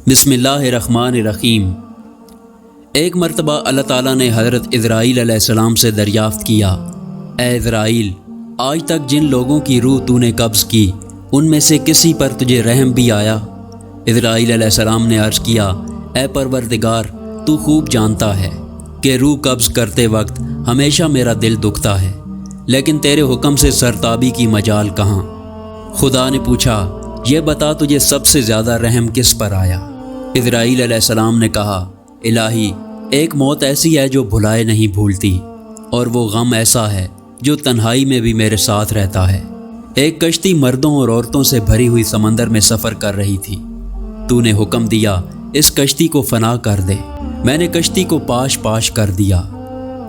بسم اللہ الرحمن الرحیم۔ ایک مرتبہ اللہ تعالیٰ نے حضرت اسرائیل علیہ السلام سے دریافت کیا، اے اسرائیل، آج تک جن لوگوں کی روح تو نے قبض کی ان میں سے کسی پر تجھے رحم بھی آیا؟ اسرائیل علیہ السلام نے عرض کیا، اے پروردگار، تو خوب جانتا ہے کہ روح قبض کرتے وقت ہمیشہ میرا دل دکھتا ہے، لیکن تیرے حکم سے سرتابی کی مجال کہاں؟ خدا نے پوچھا، یہ بتا تجھے سب سے زیادہ رحم کس پر آیا؟ اسرائیل علیہ السلام نے کہا، الہی، ایک موت ایسی ہے جو بھلائے نہیں بھولتی، اور وہ غم ایسا ہے جو تنہائی میں بھی میرے ساتھ رہتا ہے۔ ایک کشتی مردوں اور عورتوں سے بھری ہوئی سمندر میں سفر کر رہی تھی۔ تو نے حکم دیا، اس کشتی کو فنا کر دے۔ میں نے کشتی کو پاش پاش کر دیا۔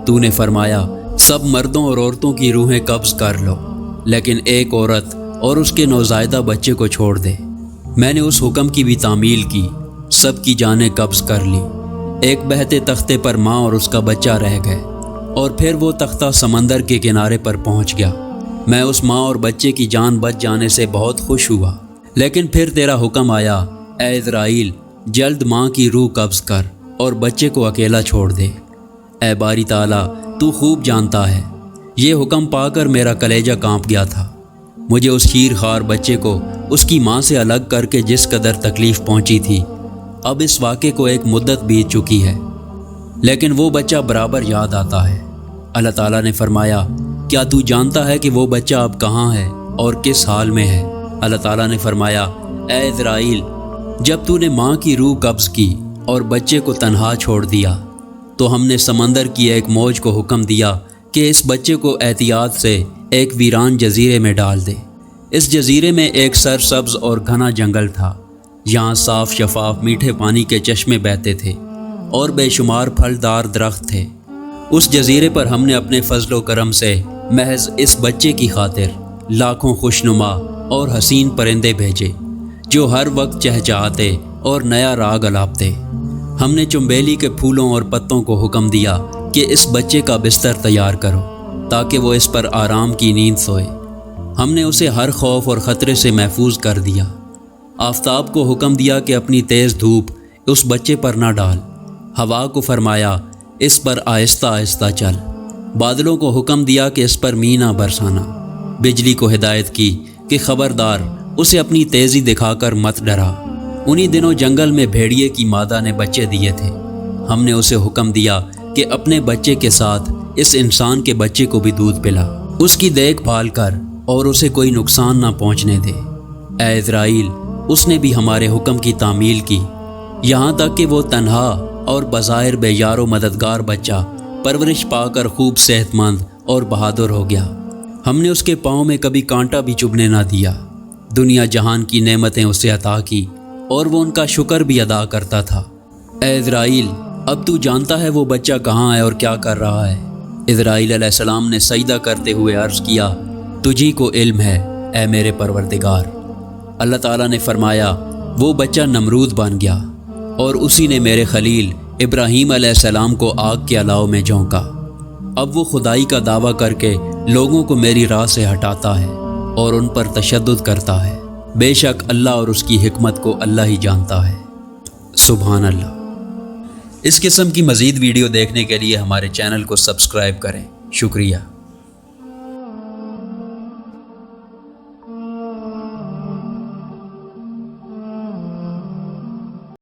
تو نے فرمایا، سب مردوں اور عورتوں کی روحیں قبض کر لو، لیکن ایک عورت اور اس کے نوزائیدہ بچے کو چھوڑ دے۔ میں نے اس حکم کی بھی تعمیل کی، سب کی جانیں قبض کر لی۔ ایک بہتے تختے پر ماں اور اس کا بچہ رہ گئے، اور پھر وہ تختہ سمندر کے کنارے پر پہنچ گیا۔ میں اس ماں اور بچے کی جان بچ جانے سے بہت خوش ہوا، لیکن پھر تیرا حکم آیا، اے اسرائیل، جلد ماں کی روح قبض کر اور بچے کو اکیلا چھوڑ دے۔ اے باری تعالیٰ، تو خوب جانتا ہے، یہ حکم پا کر میرا کلیجہ کانپ گیا تھا۔ مجھے اس شیر خوار بچے کو اس کی ماں سے الگ کر کے جس قدر تکلیف پہنچی تھی، اب اس واقعے کو ایک مدت بیت چکی ہے، لیکن وہ بچہ برابر یاد آتا ہے۔ اللہ تعالیٰ نے فرمایا، کیا تو جانتا ہے کہ وہ بچہ اب کہاں ہے اور کس حال میں ہے؟ اللہ تعالیٰ نے فرمایا، اے اسرائیل، جب تو نے ماں کی روح قبض کی اور بچے کو تنہا چھوڑ دیا تو ہم نے سمندر کی ایک موج کو حکم دیا کہ اس بچے کو احتیاط سے ایک ویران جزیرے میں ڈال دے۔ اس جزیرے میں ایک سرسبز اور گھنا جنگل تھا، یہاں صاف شفاف میٹھے پانی کے چشمے بہتے تھے اور بے شمار پھلدار درخت تھے۔ اس جزیرے پر ہم نے اپنے فضل و کرم سے محض اس بچے کی خاطر لاکھوں خوشنما اور حسین پرندے بھیجے جو ہر وقت چہچہاتے اور نیا راگ الاپتے۔ ہم نے چنبیلی کے پھولوں اور پتوں کو حکم دیا کہ اس بچے کا بستر تیار کرو تاکہ وہ اس پر آرام کی نیند سوئے۔ ہم نے اسے ہر خوف اور خطرے سے محفوظ کر دیا۔ آفتاب کو حکم دیا کہ اپنی تیز دھوپ اس بچے پر نہ ڈال۔ ہوا کو فرمایا، اس پر آہستہ آہستہ چل۔ بادلوں کو حکم دیا کہ اس پر مینہ برسانا۔ بجلی کو ہدایت کی کہ خبردار، اسے اپنی تیزی دکھا کر مت ڈرا۔ انہی دنوں جنگل میں بھیڑیے کی مادہ نے بچے دیے تھے۔ ہم نے اسے حکم دیا کہ اپنے بچے کے ساتھ اس انسان کے بچے کو بھی دودھ پلا، اس کی دیکھ بھال کر اور اسے کوئی نقصان نہ پہنچنے دے۔ اے اسرائیل، اس نے بھی ہمارے حکم کی تعمیل کی، یہاں تک کہ وہ تنہا اور بظاہر بے یار و مددگار بچہ پرورش پا کر خوب صحت مند اور بہادر ہو گیا۔ ہم نے اس کے پاؤں میں کبھی کانٹا بھی چبھنے نہ دیا۔ دنیا جہان کی نعمتیں اسے عطا کی اور وہ ان کا شکر بھی ادا کرتا تھا۔ اے اسرائیل، اب تو جانتا ہے وہ بچہ کہاں ہے اور کیا کر رہا ہے؟ اسرائیل علیہ السلام نے سجدہ کرتے ہوئے عرض کیا، تجھی کو علم ہے، اے میرے پروردگار۔ اللہ تعالیٰ نے فرمایا، وہ بچہ نمرود بن گیا اور اسی نے میرے خلیل ابراہیم علیہ السلام کو آگ کے الاؤ میں جھونکا۔ اب وہ خدائی کا دعویٰ کر کے لوگوں کو میری راہ سے ہٹاتا ہے اور ان پر تشدد کرتا ہے۔ بے شک اللہ اور اس کی حکمت کو اللہ ہی جانتا ہے۔ سبحان اللہ۔ اس قسم کی مزید ویڈیو دیکھنے کے لیے ہمارے چینل کو سبسکرائب کریں۔ شکریہ۔